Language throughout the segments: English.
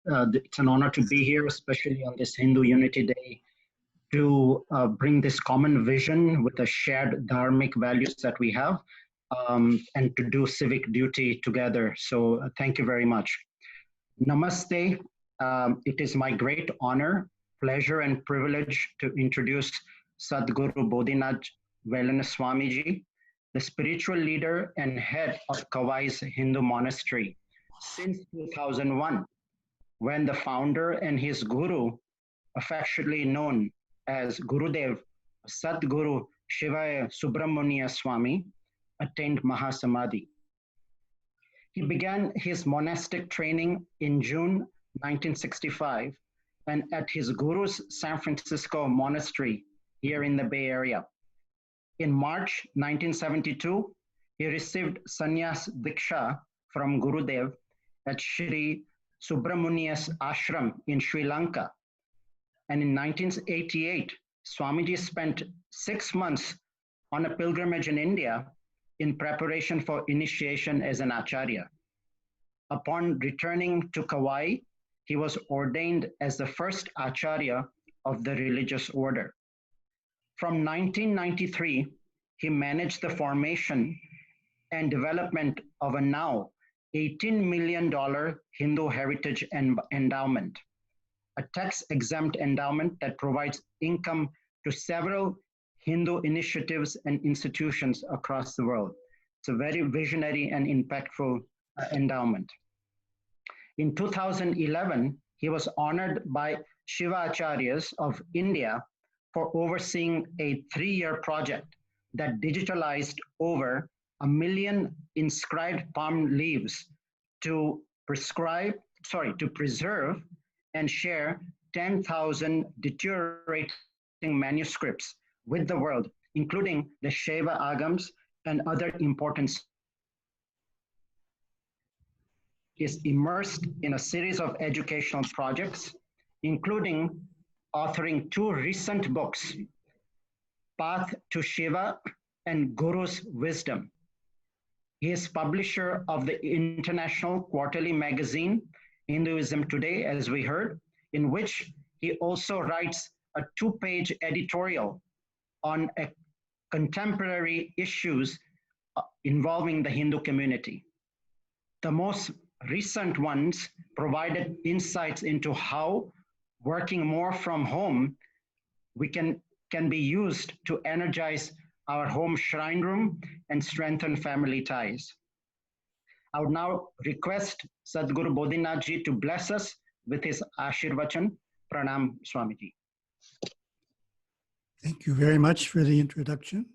It's an honor to be here, especially on this Hindu Unity Day, to bring this common vision with the shared dharmic values that we have, and to do civic duty together. So thank you very much. Namaste. It is my great honor, pleasure, and privilege to introduce Satguru Bodhinatha Veylanswami ji, the spiritual leader and head of Kawai's Hindu monastery since 2001, when the founder and his guru, affectionately known as Gurudev Satguru Shivaya Subramania Swami, attained Mahasamadhi. He began his monastic training in June 1965 and at his guru's San Francisco monastery here in the Bay Area. In March 1972, he received sannyas diksha from Gurudev at Sri Subramunia's ashram in Sri Lanka. And in 1988, Swamiji spent 6 months on a pilgrimage in India in preparation for initiation as an acharya. Upon returning to Kauai, he was ordained as the first acharya of the religious order. From 1993, he managed the formation and development of a now $18 million Hindu Heritage Endowment, a tax-exempt endowment that provides income to several Hindu initiatives and institutions across the world. It's a very visionary and impactful endowment. In 2011, he was honored by Shiva Acharyas of India for overseeing a 3-year project that digitalized over 1 million inscribed palm leaves to preserve and share 10,000 deteriorating manuscripts with the world, including the Shiva Agams and other important. Is immersed in a series of educational projects, including authoring 2 recent books, Path to Shiva and Guru's Wisdom. He is publisher of the international quarterly magazine, Hinduism Today, as we heard, in which he also writes a 2-page editorial on contemporary issues involving the Hindu community. The most recent ones provided insights into how working more from home can be used to energize our home shrine room and strengthen family ties. I would now request Sadhguru Bodhinath ji to bless us with his Ashirvachan. Pranam, Swamiji. Thank you very much for the introduction.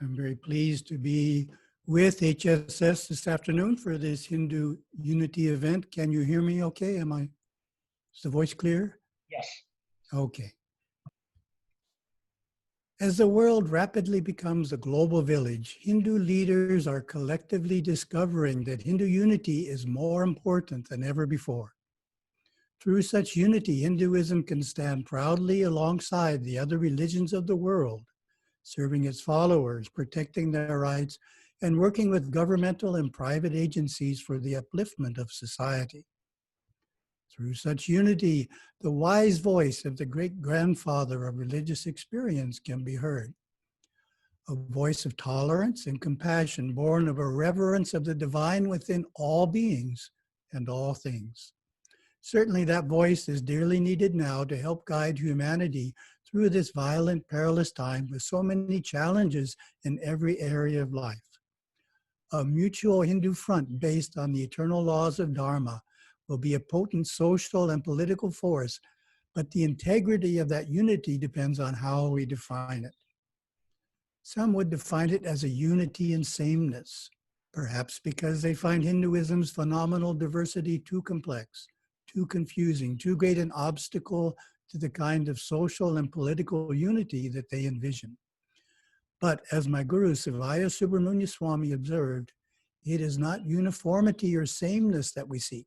I'm very pleased to be with HSS this afternoon for this Hindu Unity event. Can you hear me okay? Is the voice clear? Yes. Okay. As the world rapidly becomes a global village, Hindu leaders are collectively discovering that Hindu unity is more important than ever before. Through such unity, Hinduism can stand proudly alongside the other religions of the world, serving its followers, protecting their rights, and working with governmental and private agencies for the upliftment of society. Through such unity, the wise voice of the great-grandfather of religious experience can be heard. A voice of tolerance and compassion born of a reverence of the divine within all beings and all things. Certainly that voice is dearly needed now to help guide humanity through this violent, perilous time with so many challenges in every area of life. A mutual Hindu front based on the eternal laws of Dharma will be a potent social and political force, but the integrity of that unity depends on how we define it. Some would define it as a unity in sameness, perhaps because they find Hinduism's phenomenal diversity too complex, too confusing, too great an obstacle to the kind of social and political unity that they envision. But as my guru Shivaya Subramania Swami observed, it is not uniformity or sameness that we seek.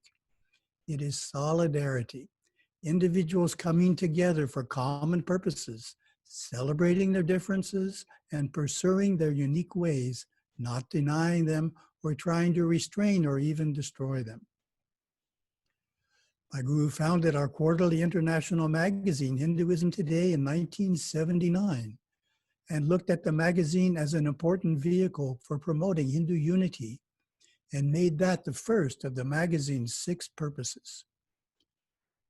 It is solidarity, individuals coming together for common purposes, celebrating their differences and pursuing their unique ways, not denying them or trying to restrain or even destroy them. My guru founded our quarterly international magazine, Hinduism Today, in 1979, and looked at the magazine as an important vehicle for promoting Hindu unity, and made that the first of the magazine's 6 purposes: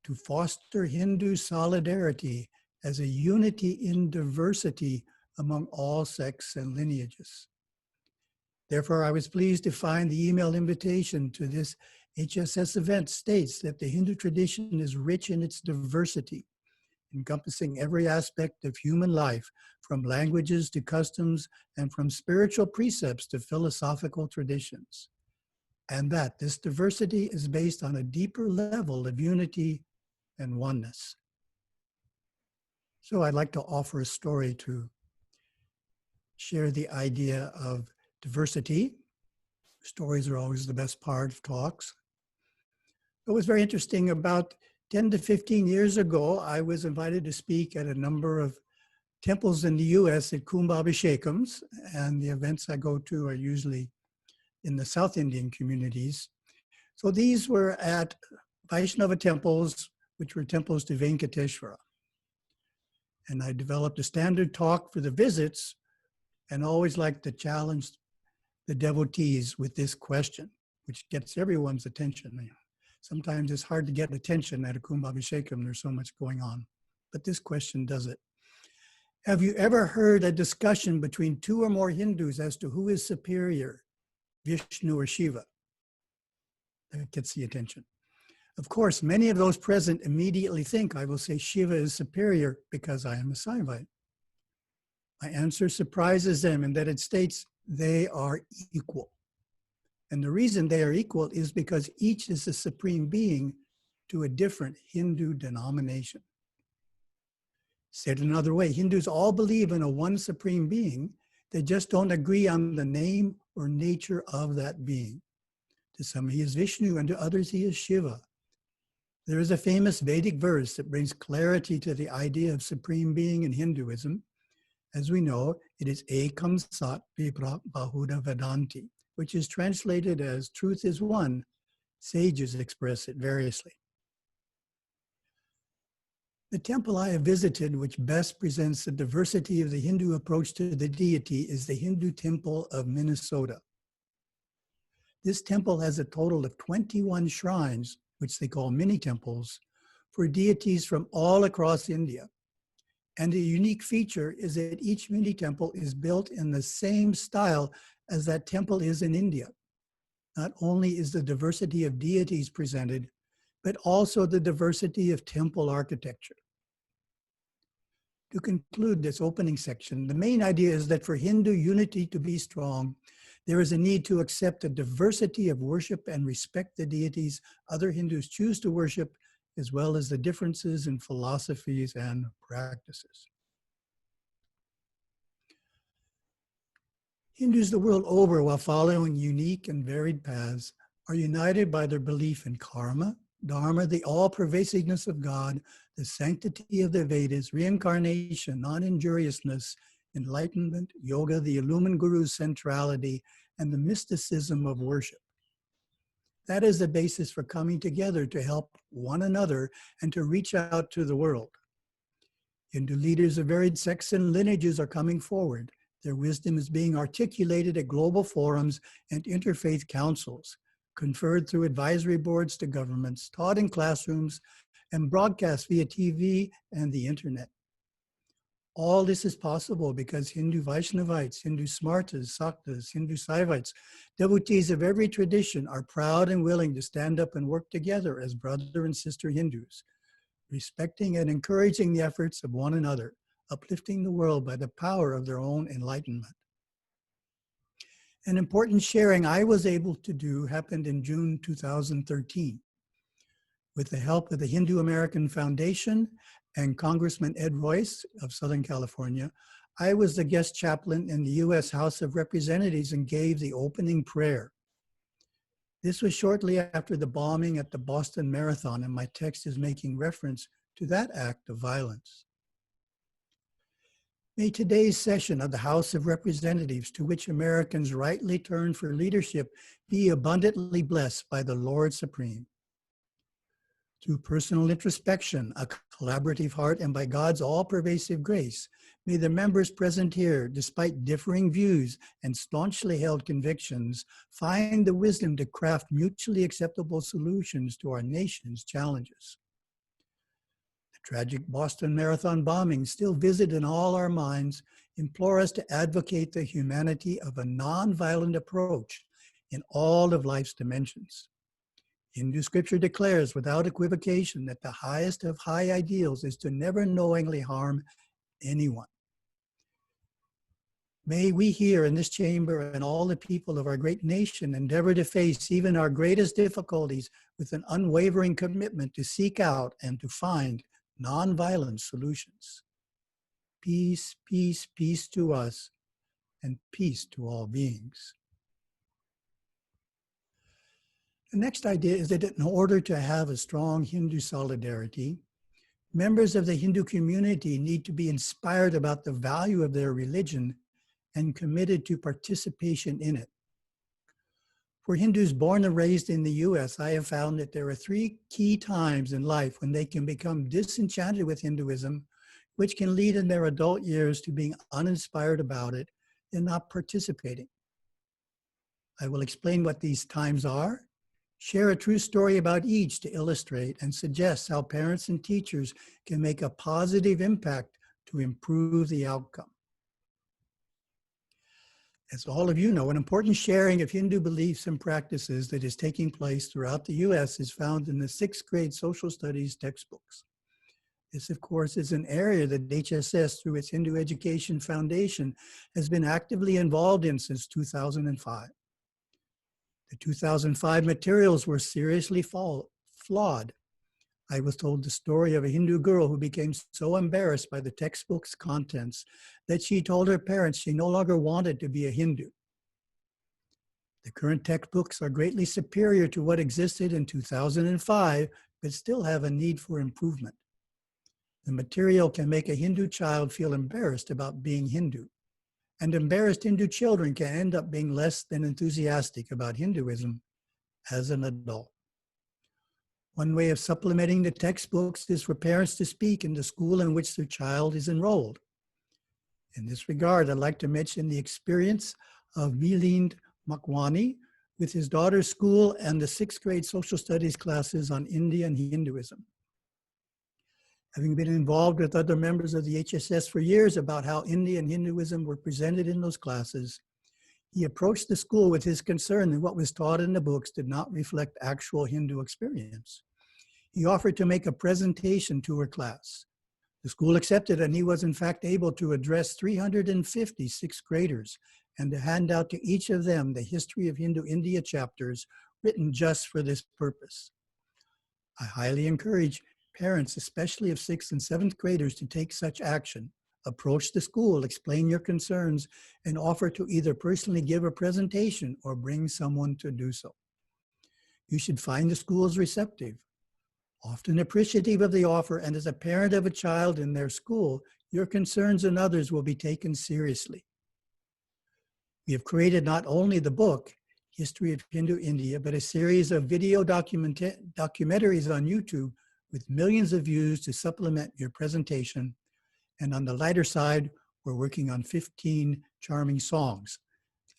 to foster Hindu solidarity as a unity in diversity among all sects and lineages. Therefore, I was pleased to find the email invitation to this HSS event states that the Hindu tradition is rich in its diversity, encompassing every aspect of human life, from languages to customs, and from spiritual precepts to philosophical traditions. And that this diversity is based on a deeper level of unity and oneness. So I'd like to offer a story to share the idea of diversity. Stories are always the best part of talks. It was very interesting. About 10 to 15 years ago, I was invited to speak at a number of temples in the US at Kumbhabhishekams, and the events I go to are usually in the South Indian communities. So these were at Vaishnava temples, which were temples to Venkateshwara. And I developed a standard talk for the visits, and always like to challenge the devotees with this question, which gets everyone's attention. Sometimes it's hard to get attention at a Kumbhabhishekam, there's so much going on. But this question does it. Have you ever heard a discussion between 2 or more Hindus as to who is superior, Vishnu or Shiva? That gets the attention. Of course, many of those present immediately think I will say Shiva is superior because I am a Saivite. My answer surprises them in that it states they are equal. And the reason they are equal is because each is a supreme being to a different Hindu denomination. Said another way, Hindus all believe in a one supreme being. They just don't agree on the name or nature of that being. To some he is Vishnu, and to others he is Shiva. There is a famous Vedic verse that brings clarity to the idea of supreme being in Hinduism. As we know, it is Ekam Sat Vipra Bahudha Vadanti, which is translated as truth is one. Sages express it variously. The temple I have visited, which best presents the diversity of the Hindu approach to the deity, is the Hindu Temple of Minnesota. This temple has a total of 21 shrines, which they call mini temples, for deities from all across India. And a unique feature is that each mini temple is built in the same style as that temple is in India. Not only is the diversity of deities presented, but also the diversity of temple architecture. To conclude this opening section, the main idea is that for Hindu unity to be strong, there is a need to accept the diversity of worship and respect the deities other Hindus choose to worship, as well as the differences in philosophies and practices. Hindus the world over, while following unique and varied paths, are united by their belief in karma, dharma, the all-pervasiveness of God, the sanctity of the Vedas, reincarnation, non-injuriousness, enlightenment, yoga, the illumined guru's centrality, and the mysticism of worship. That is the basis for coming together to help one another and to reach out to the world. Hindu leaders of varied sects and lineages are coming forward. Their wisdom is being articulated at global forums and interfaith councils, conferred through advisory boards to governments, taught in classrooms, and broadcast via TV and the internet. All this is possible because Hindu Vaishnavites, Hindu Smartas, Saktas, Hindu Saivites, devotees of every tradition are proud and willing to stand up and work together as brother and sister Hindus, respecting and encouraging the efforts of one another, uplifting the world by the power of their own enlightenment. An important sharing I was able to do happened in June 2013. With the help of the Hindu American Foundation and Congressman Ed Royce of Southern California, I was the guest chaplain in the US House of Representatives and gave the opening prayer. This was shortly after the bombing at the Boston Marathon, and my text is making reference to that act of violence. May today's session of the House of Representatives, to which Americans rightly turn for leadership, be abundantly blessed by the Lord Supreme. Through personal introspection, a collaborative heart, and by God's all-pervasive grace, may the members present here, despite differing views and staunchly held convictions, find the wisdom to craft mutually acceptable solutions to our nation's challenges. The tragic Boston Marathon bombing, still vivid in all our minds, implore us to advocate the humanity of a nonviolent approach in all of life's dimensions. Hindu scripture declares without equivocation that the highest of high ideals is to never knowingly harm anyone. May we here in this chamber and all the people of our great nation endeavor to face even our greatest difficulties with an unwavering commitment to seek out and to find nonviolent solutions. Peace, peace, peace to us, and peace to all beings. The next idea is that in order to have a strong Hindu solidarity, members of the Hindu community need to be inspired about the value of their religion and committed to participation in it. For Hindus born and raised in the US, I have found that there are three key times in life when they can become disenchanted with Hinduism, which can lead in their adult years to being uninspired about it and not participating. I will explain what these times are, share a true story about each to illustrate, and suggest how parents and teachers can make a positive impact to improve the outcome. As all of you know, an important sharing of Hindu beliefs and practices that is taking place throughout the US is found in the 6th grade social studies textbooks. This, of course, is an area that HSS, through its Hindu Education Foundation, has been actively involved in since 2005. The 2005 materials were seriously flawed. I was told the story of a Hindu girl who became so embarrassed by the textbook's contents that she told her parents she no longer wanted to be a Hindu. The current textbooks are greatly superior to what existed in 2005, but still have a need for improvement. The material can make a Hindu child feel embarrassed about being Hindu. And embarrassed Hindu children can end up being less than enthusiastic about Hinduism as an adult. One way of supplementing the textbooks is for parents to speak in the school in which their child is enrolled. In this regard, I'd like to mention the experience of Milind Makwani with his daughter's school and the 6th grade social studies classes on India and Hinduism. Having been involved with other members of the HSS for years about how India and Hinduism were presented in those classes, he approached the school with his concern that what was taught in the books did not reflect actual Hindu experience. He offered to make a presentation to her class. The school accepted, and he was in fact able to address 350 6th graders and to hand out to each of them the History of Hindu India chapters written just for this purpose. I highly encourage parents, especially of 6th and 7th graders, to take such action. Approach the school, explain your concerns, and offer to either personally give a presentation or bring someone to do so. You should find the schools receptive, often appreciative of the offer, and as a parent of a child in their school, your concerns and others will be taken seriously. We have created not only the book, History of Hindu India, but a series of video documentaries on YouTube with millions of views to supplement your presentation. And on the lighter side, we're working on 15 charming songs,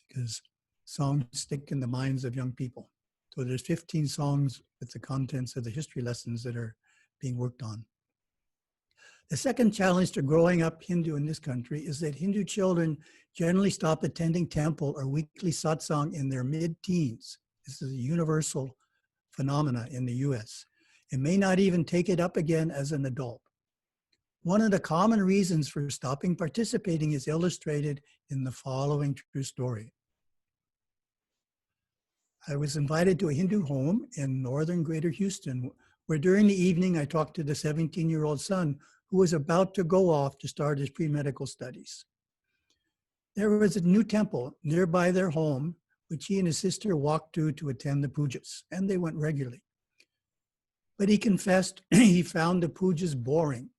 because songs stick in the minds of young people. So there's 15 songs with the contents of the history lessons that are being worked on. The second challenge to growing up Hindu in this country is that Hindu children generally stop attending temple or weekly satsang in their mid-teens. This is a universal phenomena in the US. And may not even take it up again as an adult. One of the common reasons for stopping participating is illustrated in the following true story. I was invited to a Hindu home in northern Greater Houston, where during the evening I talked to the 17-year-old son who was about to go off to start his pre-medical studies. There was a new temple nearby their home, which he and his sister walked to attend the pujas, and they went regularly. But he confessed he found the pujas boring.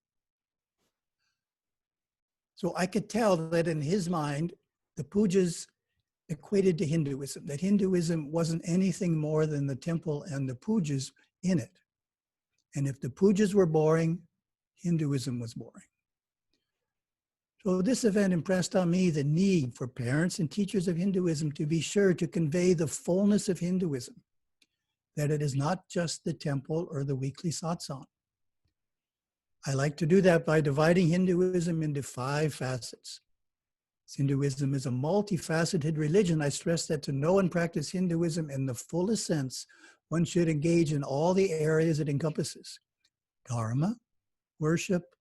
So I could tell that in his mind, the pujas equated to Hinduism, that Hinduism wasn't anything more than the temple and the pujas in it. And if the pujas were boring, Hinduism was boring. So this event impressed on me the need for parents and teachers of Hinduism to be sure to convey the fullness of Hinduism, that it is not just the temple or the weekly satsang. I like to do that by dividing Hinduism into 5 facets. Hinduism is a multifaceted religion. I stress that to know and practice Hinduism in the fullest sense, one should engage in all the areas it encompasses: dharma, worship,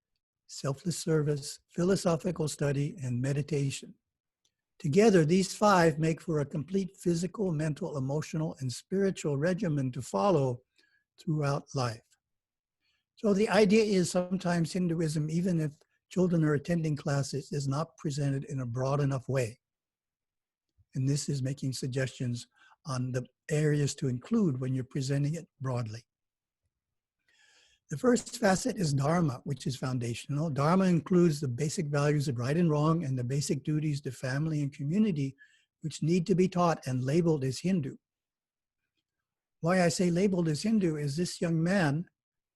selfless service, philosophical study, and meditation. Together, these 5 make for a complete physical, mental, emotional, and spiritual regimen to follow throughout life. So the idea is sometimes Hinduism, even if children are attending classes, is not presented in a broad enough way. And this is making suggestions on the areas to include when you're presenting it broadly. The first facet is dharma, which is foundational. Dharma includes the basic values of right and wrong and the basic duties to family and community, which need to be taught and labeled as Hindu. Why I say labeled as Hindu is this young man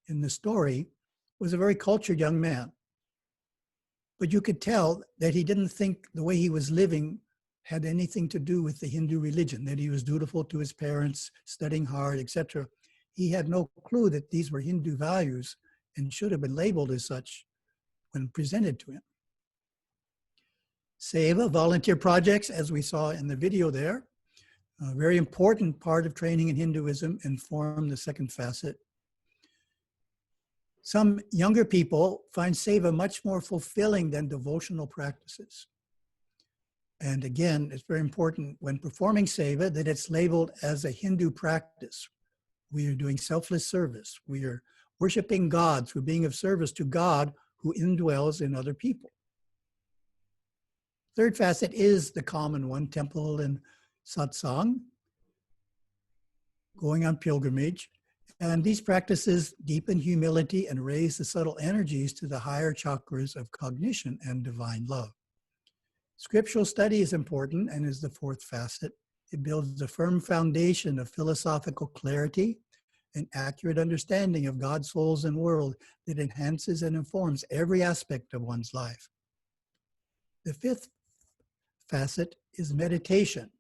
in the story was a very cultured young man. But you could tell that he didn't think the way he was living had anything to do with the Hindu religion, that he was dutiful to his parents, studying hard, etc. He had no clue that these were Hindu values and should have been labeled as such when presented to him. Seva, volunteer projects, as we saw in the video there, a very important part of training in Hinduism and form the second facet. Some younger people find seva much more fulfilling than devotional practices. And again, it's very important when performing seva that it's labeled as a Hindu practice. We are doing selfless service. We are worshiping God through being of service to God who indwells in other people. Third facet is the common one, temple and satsang, going on pilgrimage. And these practices deepen humility and raise the subtle energies to the higher chakras of cognition and divine love. Scriptural study is important and is the fourth facet. It builds a firm foundation of philosophical clarity and accurate understanding of God's souls and world that enhances and informs every aspect of one's life. The fifth facet is meditation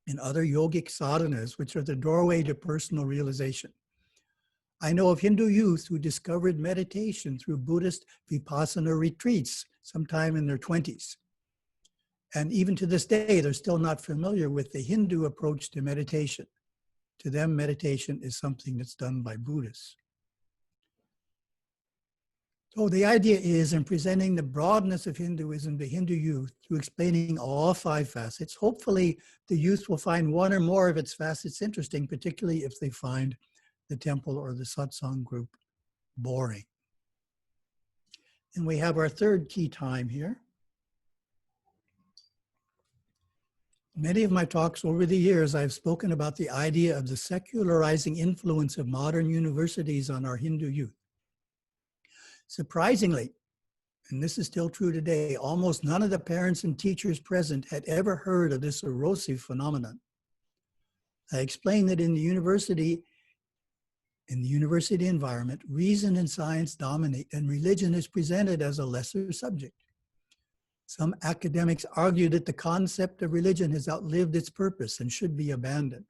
and other yogic sadhanas, which are the doorway to personal realization. I know of Hindu youth who discovered meditation through Buddhist Vipassana retreats sometime in their 20s. And even to this day, they're still not familiar with the Hindu approach to meditation. To them, meditation is something that's done by Buddhists. So the idea is, in presenting the broadness of Hinduism to Hindu youth through explaining all 5 facets, hopefully the youth will find one or more of its facets interesting, particularly if they find the temple or the satsang group boring. And we have our third key time here. Many of my talks over the years, I've spoken about the idea of the secularizing influence of modern universities on our Hindu youth. Surprisingly, and this is still true today, almost none of the parents and teachers present had ever heard of this erosive phenomenon. I explained that in the university environment, reason and science dominate and religion is presented as a lesser subject. Some academics argue that the concept of religion has outlived its purpose and should be abandoned.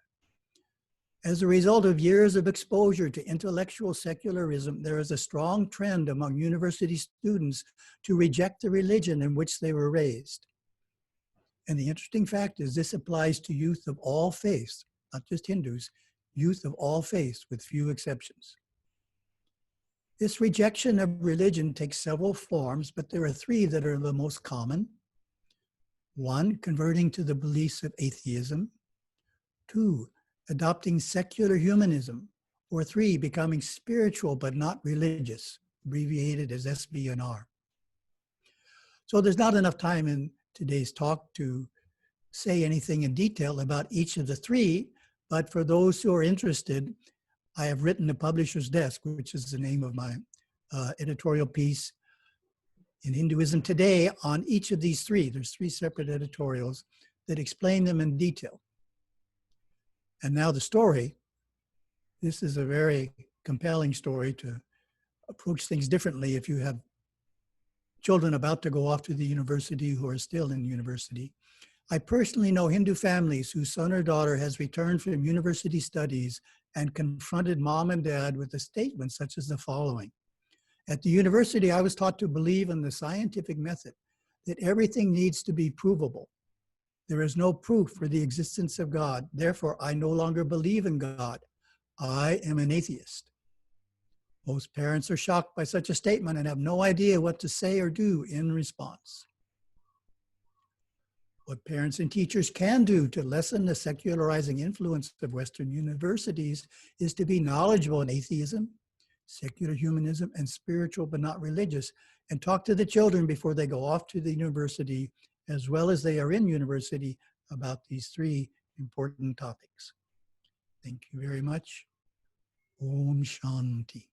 As a result of years of exposure to intellectual secularism, there is a strong trend among university students to reject the religion in which they were raised. And the interesting fact is this applies to youth of all faiths, not just Hindus, youth of all faiths with few exceptions. This rejection of religion takes several forms, but there are 3 that are the most common. 1, converting to the beliefs of atheism. 2, adopting secular humanism. Or 3, becoming spiritual but not religious, abbreviated as SBNR. So there's not enough time in today's talk to say anything in detail about each of the 3, but for those who are interested, I have written The Publisher's Desk, which is the name of my editorial piece in Hinduism Today on each of these 3. There's 3 separate editorials that explain them in detail. And now the story. This is a very compelling story to approach things differently if you have children about to go off to the university who are still in university. I personally know Hindu families whose son or daughter has returned from university studies and confronted mom and dad with a statement such as the following. At the university, I was taught to believe in the scientific method, that everything needs to be provable. There is no proof for the existence of God. Therefore, I no longer believe in God. I am an atheist. Most parents are shocked by such a statement and have no idea what to say or do in response. What parents and teachers can do to lessen the secularizing influence of Western universities is to be knowledgeable in atheism, secular humanism, and spiritual but not religious, and talk to the children before they go off to the university, as well as they are in university, about these three important topics. Thank you very much. Om Shanti.